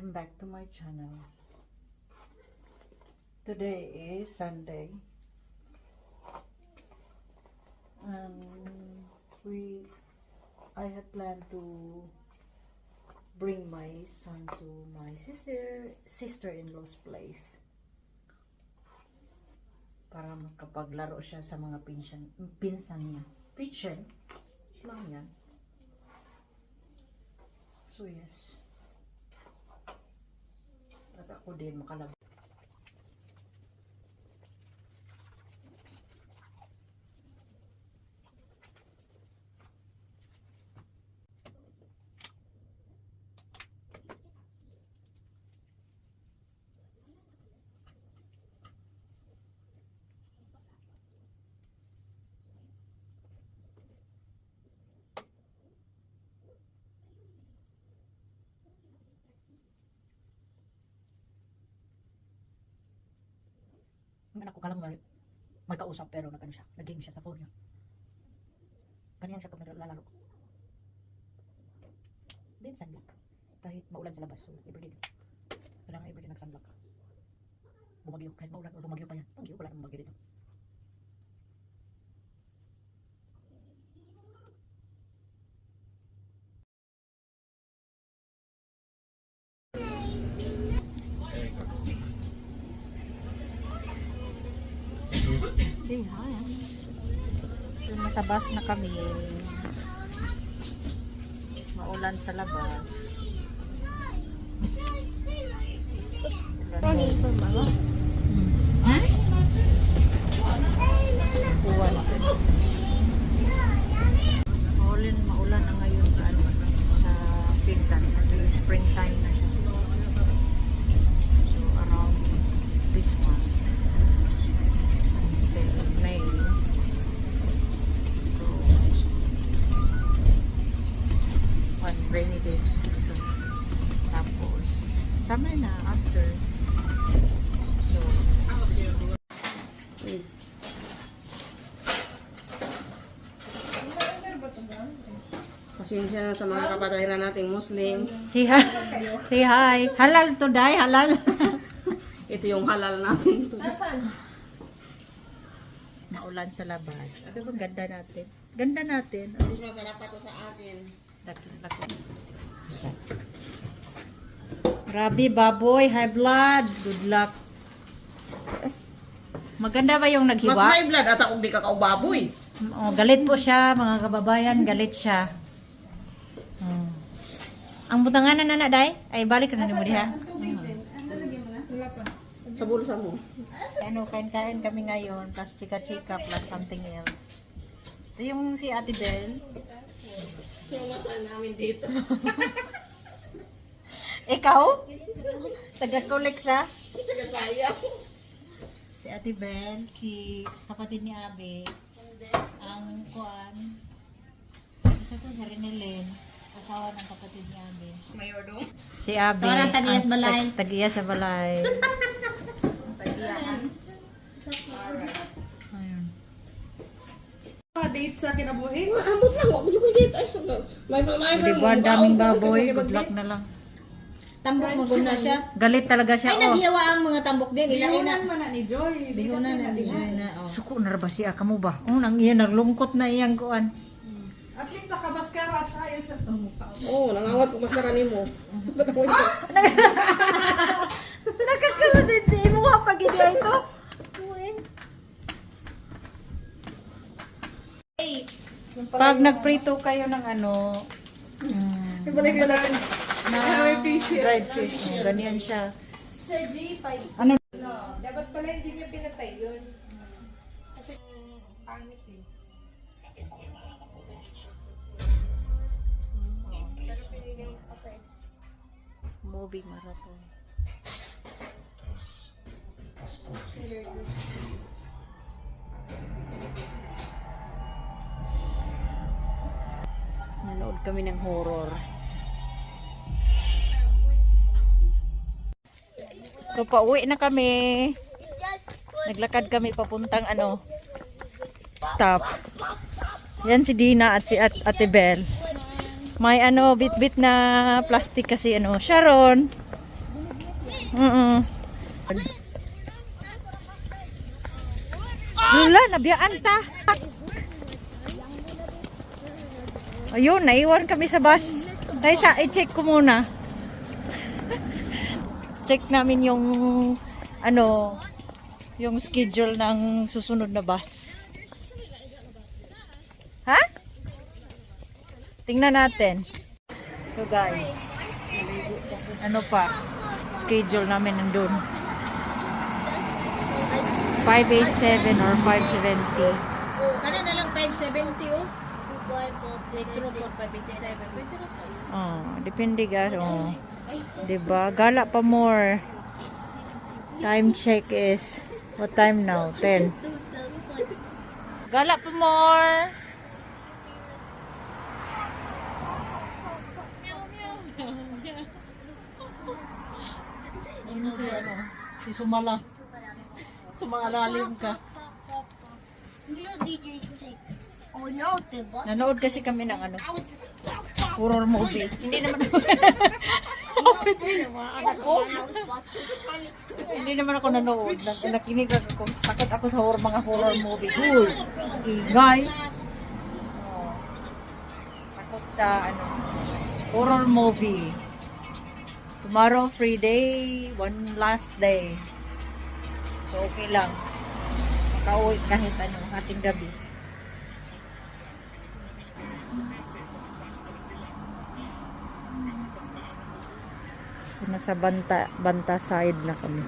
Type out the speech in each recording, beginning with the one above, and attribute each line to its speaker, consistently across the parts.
Speaker 1: Welcome back to my channel. Today is Sunday. And I had planned to bring my son to my sister-in-law's place para makapaglaro siya sa mga pinsan niya. Pinsan? Siya lang yan. So yes. At ako din makalabas. Ang anak ko kalang may kausap pero nagano siya, nag-game siya sa phone niya. Ganyan siya pag naglalaro. Then sunblock. Kahit maulan sa labas, so everyday. Kailangan everyday nag-sunblock. Bumagyo, kahit maulan o bumagyo pa yan. Bagyo, wala namang bagyo dito. Hey, hi. So, nasa bus na kami. Maulan sa labas. Maulan na ngayon sa Finland kasi springtime na siya. So around this month. May one rainy day season, tapos summer na after. So
Speaker 2: pasensya sa mga kapatiran nating Muslim.
Speaker 1: say hi. Say hi. Halal to day, halal.
Speaker 2: Ito yung halal natin.
Speaker 1: Maulan sa labas. Ano bang ganda natin? Ganda natin.
Speaker 2: Mas masarap pa to sa akin.
Speaker 1: Laki. Grabe, baboy. High blood. Good luck. Maganda ba yung
Speaker 2: Mas
Speaker 1: naghiwa?
Speaker 2: high blood at ako di ka kaubaboy.
Speaker 1: Oh, galit po siya, mga kababayan. Galit siya. Oh. Ang butangan na nanaday? Ay, balik ka na mo diha.
Speaker 2: Sa bulsa mo.
Speaker 1: Ano, kain-kain kami ngayon, plus chika-chika, plus something else. Ito yung si Ate Belle.
Speaker 2: Yung masaan namin dito.
Speaker 1: Ikaw? Taga-collect sa?
Speaker 2: Taga-sayang.
Speaker 1: Si Ate Belle, si kapatid ni Abe, ang kuan, isa ko si Renelyn, asawa ng kapatid ni Abe.
Speaker 2: Mayordo.
Speaker 1: Si Abe,
Speaker 3: Tora, Tagiyas Balay.
Speaker 1: Tagiyas sa Balay.
Speaker 2: Tagiyahan.
Speaker 1: Ayun.
Speaker 2: Mga date sa kinabuhi. Ambot lang, wag ko date. Ay, may
Speaker 1: Diba, daming baboy, good luck na lang.
Speaker 3: Tambok maguna siya.
Speaker 1: Galit talaga siya,
Speaker 3: Ay, naghiwa ang mga tambok din. Ilain na.
Speaker 2: man na ni Joy.
Speaker 3: Bihunan na di Joy na. Oh.
Speaker 1: Suko na ba siya, kamo ba? Nang iyan, naglungkot na iyang kuan.
Speaker 4: At least nakabaskara siya yan sa mukha.
Speaker 2: Oo, nangawat ko maskara nimo.
Speaker 1: Nakakalat, hindi mo nga pag-idea ito. Pag nagprito kayo ng ano,
Speaker 2: Ibalik ka lang.
Speaker 1: na dried fish, ganyan siya.
Speaker 4: Sa G5.
Speaker 1: Ano?
Speaker 4: Dapat pala hindi niya pinatay yun. Kasi pangit eh. Pero pinili yung okay.
Speaker 1: Movie marathon. Nanood kami ng horror. So pauwi na kami. Naglakad kami papuntang ano, stop. Yan si Dina at si Ate Belle. May ano, bit-bit na plastic kasi ano, Sharon. Lula, nabiyaan ta. Ayun, naiwan kami sa bus. Tayo i-check ko muna. Check namin yung yung schedule ng susunod na bus. Ha? Tingnan natin. So guys, schedule namin nandun. 587 or 570.
Speaker 3: Kana na lang 570 oh. Metro po 587. Pwede na sa.
Speaker 1: Oh, depende guys. Oh. 'Di ba? Gala pa more. Time check is what time now? 10. Gala pa more. Ano si Sumala. Sumalalim ka.
Speaker 5: Oh no, the bus.
Speaker 1: Nanood kasi kami ng horror movie. Hindi naman Hindi naman ako nanood. Nakinig ako. Takot ako sa mga horror movie. Cool. Ingay. Oh. Takot sa horror movie. Tomorrow free day, one last day. So okay lang. Makauwi kahit ating gabi. So, nasa banta side na kami.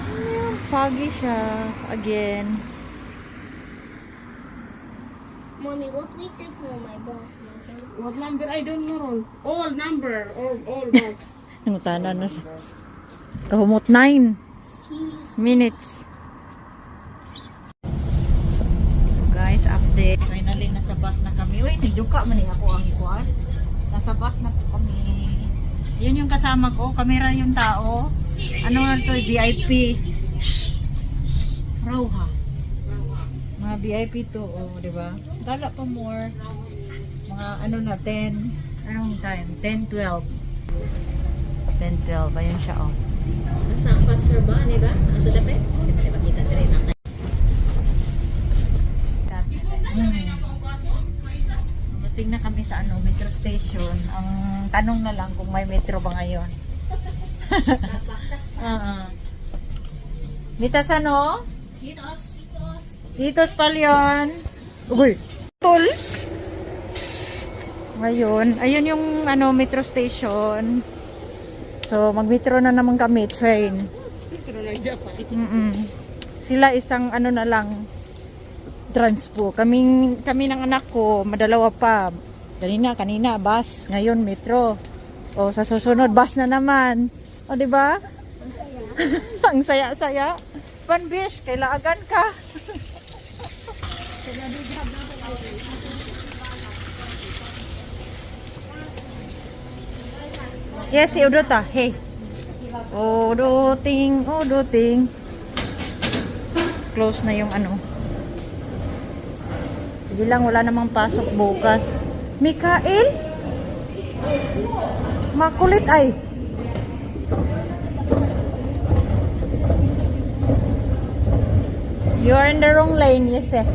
Speaker 1: Ayan, foggy siya. Again.
Speaker 5: Mommy, what we take for my boss?
Speaker 2: What number? I don't know. All number. All bus.
Speaker 1: Nangutanan na siya. Kahumot 9
Speaker 5: Serious.
Speaker 1: minutes. So guys, update. Finally, nasa bus na kami. Uy, nagduka man ako ang ikuan. Nasa bus na po kami. Yun yung kasama ko. Kamera yung tao. Ano nga ito? VIP. Raw ha. Mga VIP to. Oh, diba? Gala pa more. Mga na 10. Anong time? 10-12. 10-12. Ayun siya oh.
Speaker 3: Nasa sponsor ba, di ba? Nasa dapat? Di ba makita rin ang
Speaker 1: Dating na kami sa metro station. Ang tanong na lang kung may metro ba ngayon. Mitas Titos Palyon. Uy, tol. Ngayon, ayun yung metro station. So, mag-metro na naman kami, train. Sila isang na lang, transpo. Kami ng anak ko, madalawa pa. Kanina, bus. Ngayon, metro. O, sa susunod, bus na naman. O, di ba? Ang saya-saya. Panbish, kailangan ka. Yes, si Udot ah. Hey. Uduting. Close na yung Sige lang, wala namang pasok bukas. Mikael? Makulit ay. You are in the wrong lane, yes eh.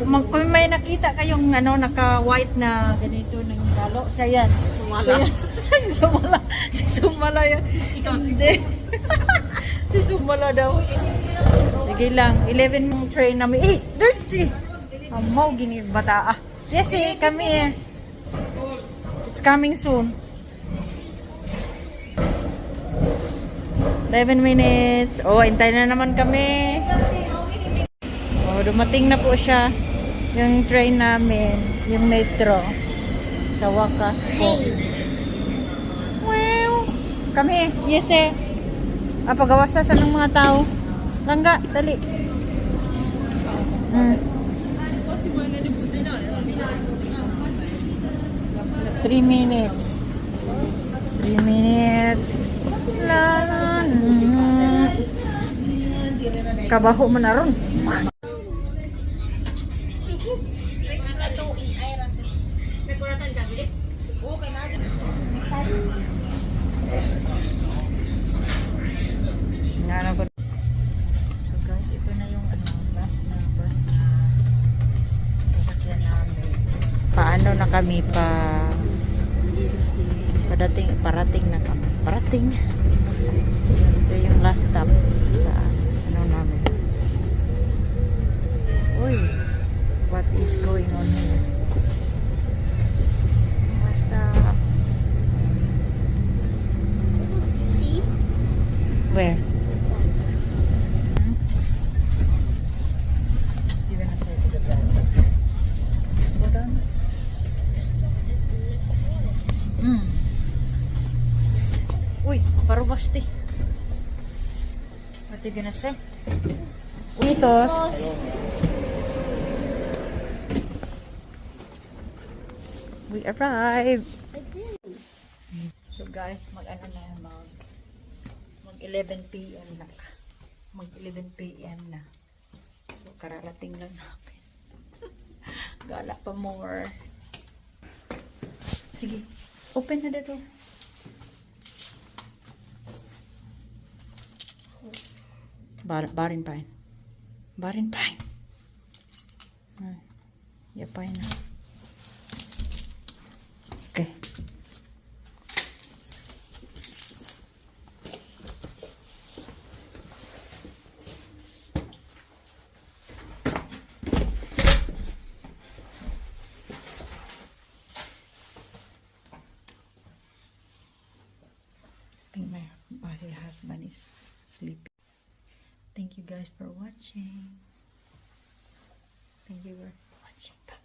Speaker 1: Kung may nakita kayong naka-white na ganito ng galo, siya yan. Sumala. Si Sumala yan. Hindi. Si Sumala daw. Sige lang. 11 mong train namin. Dirty! Amaw, ginibata. Yes come here. It's coming soon. 11 minutes. Oh, hintay na naman kami. Oh, dumating na po siya. Yung train namin, yung metro. Sa wakas po. Wow! Come here. Yes pagawas sa ng mga tao. Rangga, dali. 3 minutes. 3 minutes. Kabaho mo na ron. ano na kami parating na kami. Parating. Ito yung last stop sa ano namin. Uy, what is going on here? Basta.
Speaker 5: See?
Speaker 1: Where? You gonna say to the back? Go down. Uy, parubasti. What you gonna say? Uitos. We arrived. So guys, mag-ano na yan, mag 11 p.m. na. Mag 11 p.m. na. So kararating lang namin. Gala pa more. Sige, open na the door. Barin pain. Barin pain. Ay, yapay na. Okay. I think my husband is sleeping. Thank you guys for watching. Thank you for watching. Bye.